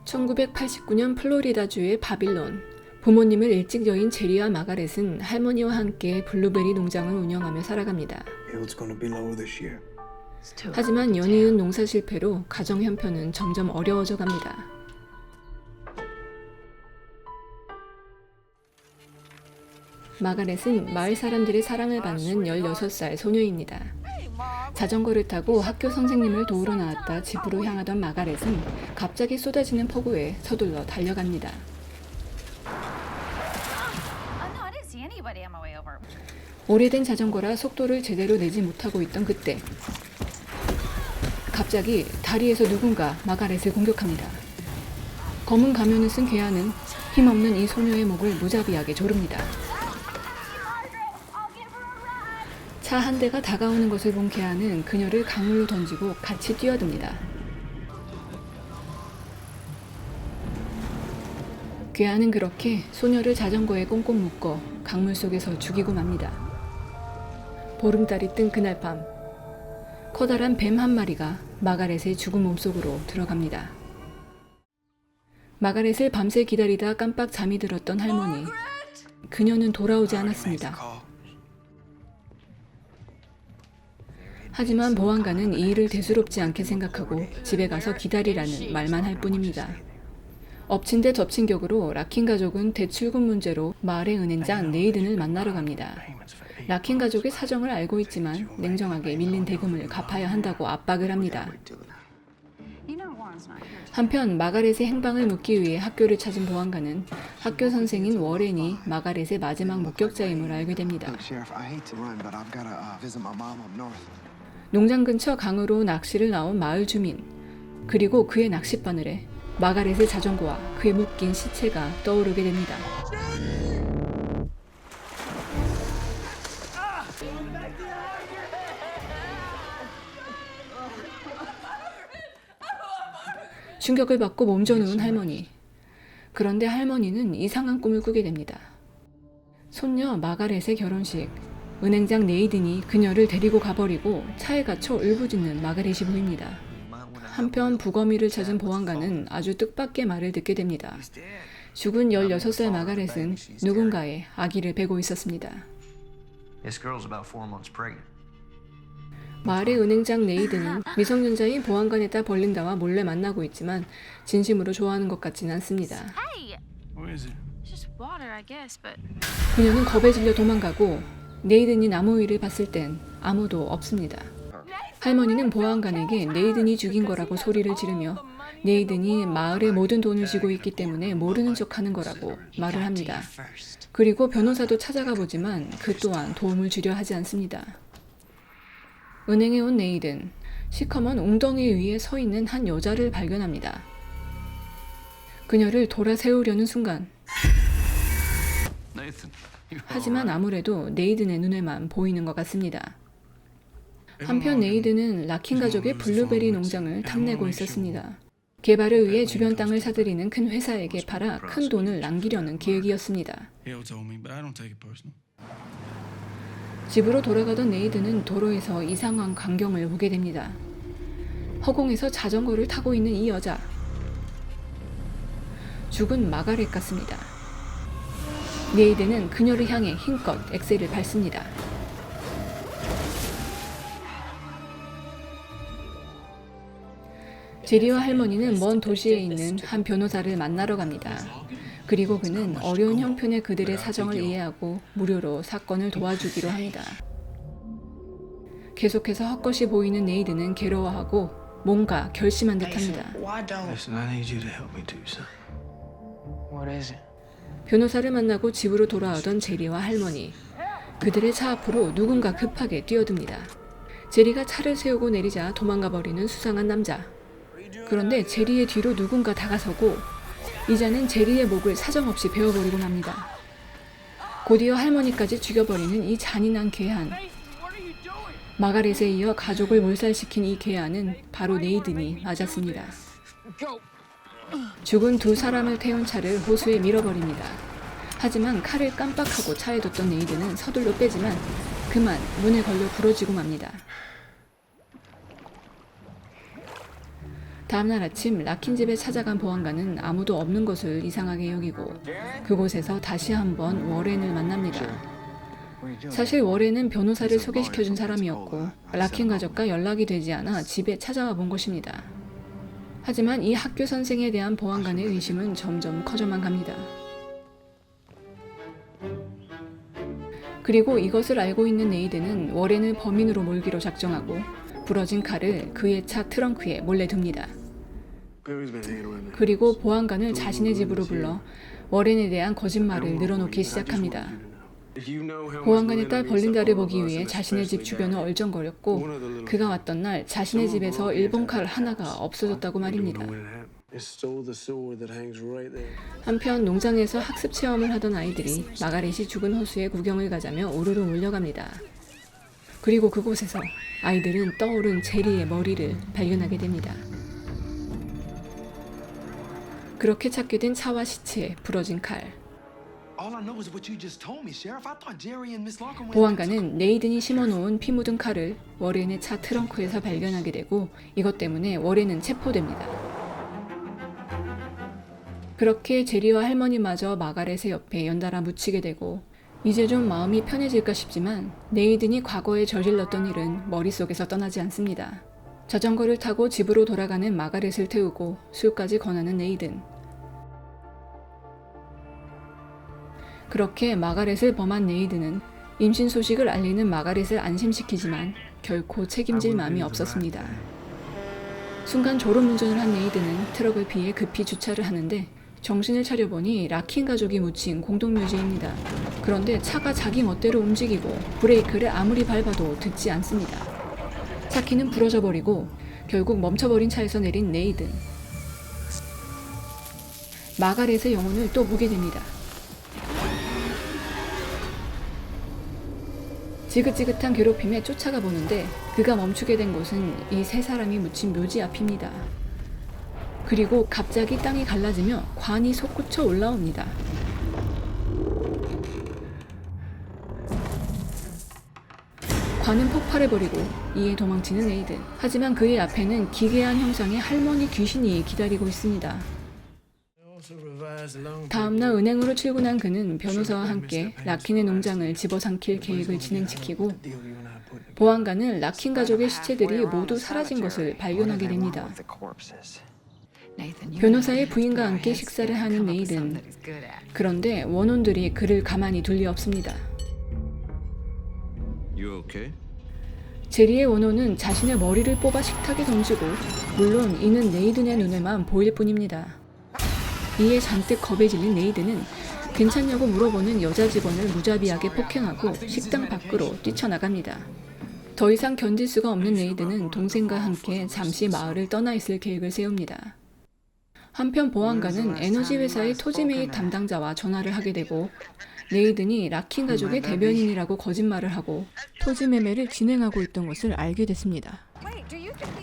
1989년 플로리다주의 바빌론. 부모님을 일찍 여인 제리와 마가렛은 할머니와 함께 블루베리 농장을 운영하며 살아갑니다. 하지만 연이은 농사 실패로 가정 형편은 점점 어려워져 갑니다. 마가렛은 마을 사람들의 사랑을 받는 16살 소녀입니다. 자전거를 타고 학교 선생님을 도우러 나왔다 집으로 향하던 마가렛은 갑자기 쏟아지는 폭우에 서둘러 달려갑니다. 오래된 자전거라 속도를 제대로 내지 못하고 있던 그때 갑자기 다리에서 누군가 마가렛을 공격합니다. 검은 가면을 쓴 괴한은 힘없는 이 소녀의 목을 무자비하게 조릅니다. 차 한 대가 다가오는 것을 본 괴한은 그녀를 강물로 던지고 같이 뛰어듭니다. 괴한은 그렇게 소녀를 자전거에 꽁꽁 묶어 강물 속에서 죽이고 맙니다. 보름달이 뜬 그날 밤, 커다란 뱀 한 마리가 마가렛의 죽은 몸속으로 들어갑니다. 마가렛을 밤새 기다리다 깜빡 잠이 들었던 할머니. 그녀는 돌아오지 않았습니다. 하지만 보안관은 이 일을 대수롭지 않게 생각하고 집에 가서 기다리라는 말만 할 뿐입니다. 엎친 데 덮친 격으로 라킨 가족은 대출금 문제로 마을의 은행장 네이든을 만나러 갑니다. 라킨 가족의 사정을 알고 있지만 냉정하게 밀린 대금을 갚아야 한다고 압박을 합니다. 한편 마가렛의 행방을 묻기 위해 학교를 찾은 보안관은 학교 선생인 워렌이 마가렛의 마지막 목격자임을 알게 됩니다. 농장 근처 강으로 낚시를 나온 마을 주민, 그리고 그의 낚싯바늘에 마가렛의 자전거와 그의 묶인 시체가 떠오르게 됩니다. 충격을 받고 몸져누운 할머니. 그런데 할머니는 이상한 꿈을 꾸게 됩니다. 손녀 마가렛의 결혼식. 은행장 네이든이 그녀를 데리고 가버리고 차에 갇혀 울부짖는 마가렛이 보입니다. 한편 부검이를 찾은 보안관은 아주 뜻밖의 말을 듣게 됩니다. 죽은 16살 마가렛은 누군가의 아기를 베고 있었습니다. 마을의 은행장 네이든은 미성년자인 보안관의 딸 벌린다와 몰래 만나고 있지만 진심으로 좋아하는 것 같지는 않습니다. 그녀는 겁에 질려 도망가고 네이든이 나무 위를 봤을 땐 아무도 없습니다. 할머니는 보안관에게 네이든이 죽인 거라고 소리를 지르며 네이든이 마을의 모든 돈을 쥐고 있기 때문에 모르는 척하는 거라고 말을 합니다. 그리고 변호사도 찾아가 보지만 그 또한 도움을 주려 하지 않습니다. 은행에 온 네이든, 시커먼 웅덩이 위에 서 있는 한 여자를 발견합니다. 그녀를 돌아 세우려는 순간 하지만 아무래도 네이든의 눈에만 보이는 것 같습니다. 한편 네이든은 라킨 가족의 블루베리 농장을 탐내고 있었습니다. 개발을 위해 주변 땅을 사들이는 큰 회사에게 팔아 큰 돈을 남기려는 계획이었습니다. 집으로 돌아가던 네이든은 도로에서 이상한 광경을 보게 됩니다. 허공에서 자전거를 타고 있는 이 여자. 죽은 마가렛 같습니다. 네이든은 그녀를 향해 힘껏 엑셀을 밟습니다. 제리와 할머니는 먼 도시에 있는 한 변호사를 만나러 갑니다. 그리고 그는 어려운 형편의 그들의 사정을 이해하고 무료로 사건을 도와주기로 합니다. 계속해서 헛것이 보이는 네이든은 괴로워하고 뭔가 결심한 듯합니다. 변호사를 만나고 집으로 돌아오던 제리와 할머니. 그들의 차 앞으로 누군가 급하게 뛰어듭니다. 제리가 차를 세우고 내리자 도망가 버리는 수상한 남자. 그런데 제리의 뒤로 누군가 다가서고 이자는 제리의 목을 사정없이 베어버리고 맙니다. 곧이어 할머니까지 죽여버리는 이 잔인한 괴한. 마가렛에 이어 가족을 몰살시킨 이 괴한은 바로 네이든이 맞았습니다. 죽은 두 사람을 태운 차를 호수에 밀어버립니다. 하지만 칼을 깜빡하고 차에 뒀던 네이든은 서둘러 빼지만 그만 문에 걸려 부러지고 맙니다. 다음날 아침 라킨 집에 찾아간 보안관은 아무도 없는 것을 이상하게 여기고 그곳에서 다시 한번 워렌을 만납니다. 사실 워렌은 변호사를 소개시켜준 사람이었고 라킨 가족과 연락이 되지 않아 집에 찾아와 본 것입니다. 하지만 이 학교 선생에 대한 보안관의 의심은 점점 커져만 갑니다. 그리고 이것을 알고 있는 네이드는 워렌을 범인으로 몰기로 작정하고 부러진 칼을 그의 차 트렁크에 몰래 둡니다. 그리고 보안관을 자신의 집으로 불러 워렌에 대한 거짓말을 늘어놓기 시작합니다. 보안관의 딸 벌린다를 보기 위해 자신의 집 주변을 얼쩡거렸고 그가 왔던 날 자신의 집에서 일본 칼 하나가 없어졌다고 말입니다. 한편 농장에서 학습 체험을 하던 아이들이 마가렛이 죽은 호수에 구경을 가자며 우르르 몰려갑니다. 그리고 그곳에서 아이들은 떠오른 제리의 머리를 발견하게 됩니다. 그렇게 찾게 된 차와 시체, 부러진 칼. 보안관은 네이든이 심어놓은 피 묻은 칼을 워렌의 차 트렁크에서 발견하게 되고 이것 때문에 워렌은 체포됩니다. 그렇게 제리와 할머니마저 마가렛의 옆에 연달아 묻히게 되고 이제 좀 마음이 편해질까 싶지만 네이든이 과거에 저질렀던 일은 머릿속에서 떠나지 않습니다. 자전거를 타고 집으로 돌아가는 마가렛을 태우고 술까지 권하는 네이든. 그렇게 마가렛을 범한 네이든은 임신 소식을 알리는 마가렛을 안심시키지만 결코 책임질 마음이 없었습니다. 순간 졸음운전을 한 네이든은 트럭을 피해 급히 주차를 하는데 정신을 차려보니 라킨 가족이 묻힌 공동묘지입니다. 그런데 차가 자기 멋대로 움직이고 브레이크를 아무리 밟아도 듣지 않습니다. 차키는 부러져 버리고 결국 멈춰버린 차에서 내린 네이든. 마가렛의 영혼을 또 보게 됩니다. 지긋지긋한 괴롭힘에 쫓아가 보는데 그가 멈추게 된 곳은 이 세 사람이 묻힌 묘지 앞입니다. 그리고 갑자기 땅이 갈라지며 관이 솟구쳐 올라옵니다. 관은 폭발해버리고 이에 도망치는 에이든. 하지만 그의 앞에는 기괴한 형상의 할머니 귀신이 기다리고 있습니다. 다음날 은행으로 출근한 그는 변호사와 함께 라킨의 농장을 집어삼킬 계획을 진행시키고 보안관은 라킨 가족의 시체들이 모두 사라진 것을 발견하게 됩니다. 변호사의 부인과 함께 식사를 하는 네이든. 그런데 원혼들이 그를 가만히 둘 리 없습니다. 제리의 원혼은 자신의 머리를 뽑아 식탁에 던지고 물론 이는 네이든의 눈에만 보일 뿐입니다. 이에 잔뜩 겁에 질린 네이든은 괜찮냐고 물어보는 여자 직원을 무자비하게 폭행하고 식당 밖으로 뛰쳐나갑니다. 더 이상 견딜 수가 없는 네이든은 동생과 함께 잠시 마을을 떠나 있을 계획을 세웁니다. 한편 보안관은 에너지 회사의 토지 매입 담당자와 전화를 하게 되고 네이든이 라킨 가족의 대변인이라고 거짓말을 하고 토지 매매를 진행하고 있던 것을 알게 됐습니다.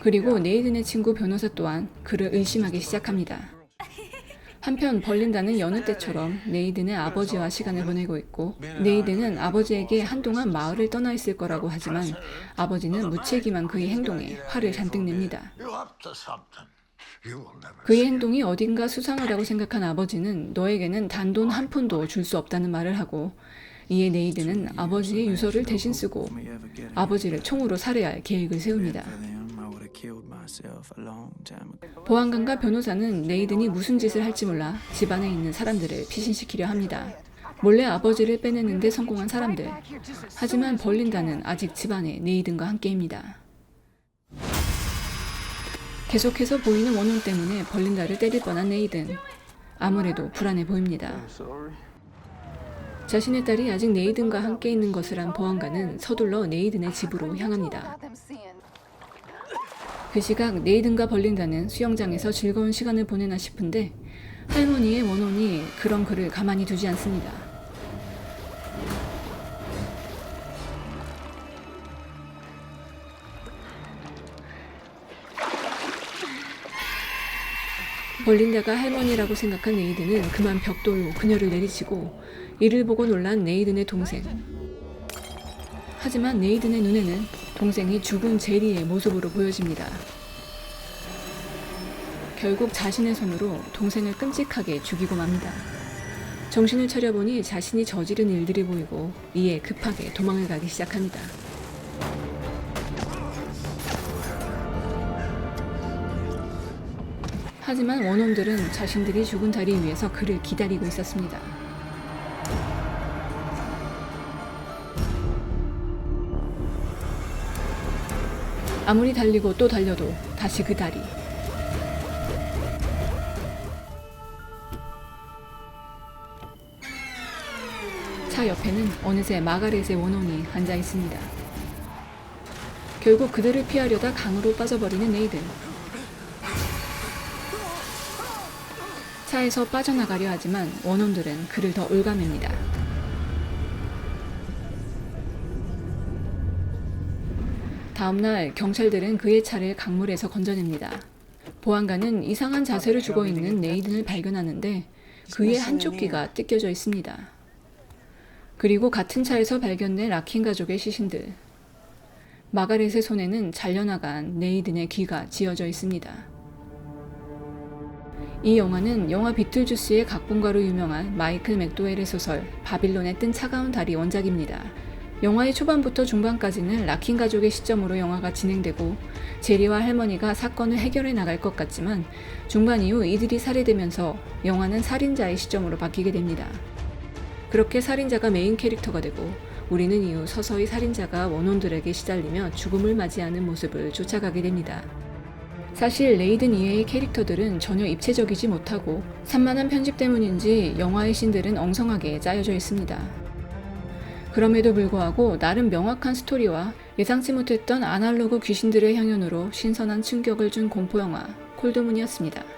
그리고 네이든의 친구 변호사 또한 그를 의심하기 시작합니다. 한편 벌린다는 여느 때처럼 네이든의 아버지와 시간을 보내고 있고 네이든은 아버지에게 한동안 마을을 떠나 있을 거라고 하지만 아버지는 무책임한 그의 행동에 화를 잔뜩 냅니다. 그의 행동이 어딘가 수상하다고 생각한 아버지는 너에게는 단돈 한 푼도 줄 수 없다는 말을 하고 이에 네이든은 아버지의 유서를 대신 쓰고 아버지를 총으로 살해할 계획을 세웁니다. 보안관과 변호사는 네이든이 무슨 짓을 할지 몰라 집안에 있는 사람들을 피신시키려 합니다. 몰래 아버지를 빼내는데 성공한 사람들. 하지만 벌린다는 아직 집안에 네이든과 함께입니다. 계속해서 보이는 원혼 때문에 벌린다를 때릴 뻔한 네이든. 아무래도 불안해 보입니다. 자신의 딸이 아직 네이든과 함께 있는 것을 안 보안관은 서둘러 네이든의 집으로 향합니다. 그 시각 네이든과 벌린다는 수영장에서 즐거운 시간을 보내나 싶은데 할머니의 원혼이 그런 그를 가만히 두지 않습니다. 벌린다가 할머니라고 생각한 네이든은 그만 벽돌로 그녀를 내리치고 이를 보고 놀란 네이든의 동생. 하지만 네이든의 눈에는 동생이 죽은 제리의 모습으로 보여집니다. 결국 자신의 손으로 동생을 끔찍하게 죽이고 맙니다. 정신을 차려보니 자신이 저지른 일들이 보이고 이에 급하게 도망을 가기 시작합니다. 하지만 원혼들은 자신들이 죽은 자리 위에서 그를 기다리고 있었습니다. 아무리 달리고 또 달려도 다시 그 다리. 차 옆에는 어느새 마가렛의 원혼이 앉아 있습니다. 결국 그들을 피하려다 강으로 빠져버리는 네이든. 차에서 빠져나가려 하지만 원혼들은 그를 더 올가맵니다. 다음날 경찰들은 그의 차를 강물에서 건져냅니다. 보안관은 이상한 자세로 죽어있는 네이든을 발견하는데 그의 한쪽 귀가 뜯겨져 있습니다. 그리고 같은 차에서 발견된 라킨 가족의 시신들. 마가렛의 손에는 잘려나간 네이든의 귀가 쥐어져 있습니다. 이 영화는 영화 비틀주스의 각본가로 유명한 마이클 맥도웰의 소설 바빌론의 뜬 차가운 달이 원작입니다. 영화의 초반부터 중반까지는 라킨 가족의 시점으로 영화가 진행되고 제리와 할머니가 사건을 해결해 나갈 것 같지만 중반 이후 이들이 살해되면서 영화는 살인자의 시점으로 바뀌게 됩니다. 그렇게 살인자가 메인 캐릭터가 되고 우리는 이후 서서히 살인자가 원혼들에게 시달리며 죽음을 맞이하는 모습을 쫓아가게 됩니다. 사실 레이든 이외의 캐릭터들은 전혀 입체적이지 못하고 산만한 편집 때문인지 영화의 씬들은 엉성하게 짜여져 있습니다. 그럼에도 불구하고 나름 명확한 스토리와 예상치 못했던 아날로그 귀신들의 향연으로 신선한 충격을 준 공포영화 콜드문이었습니다.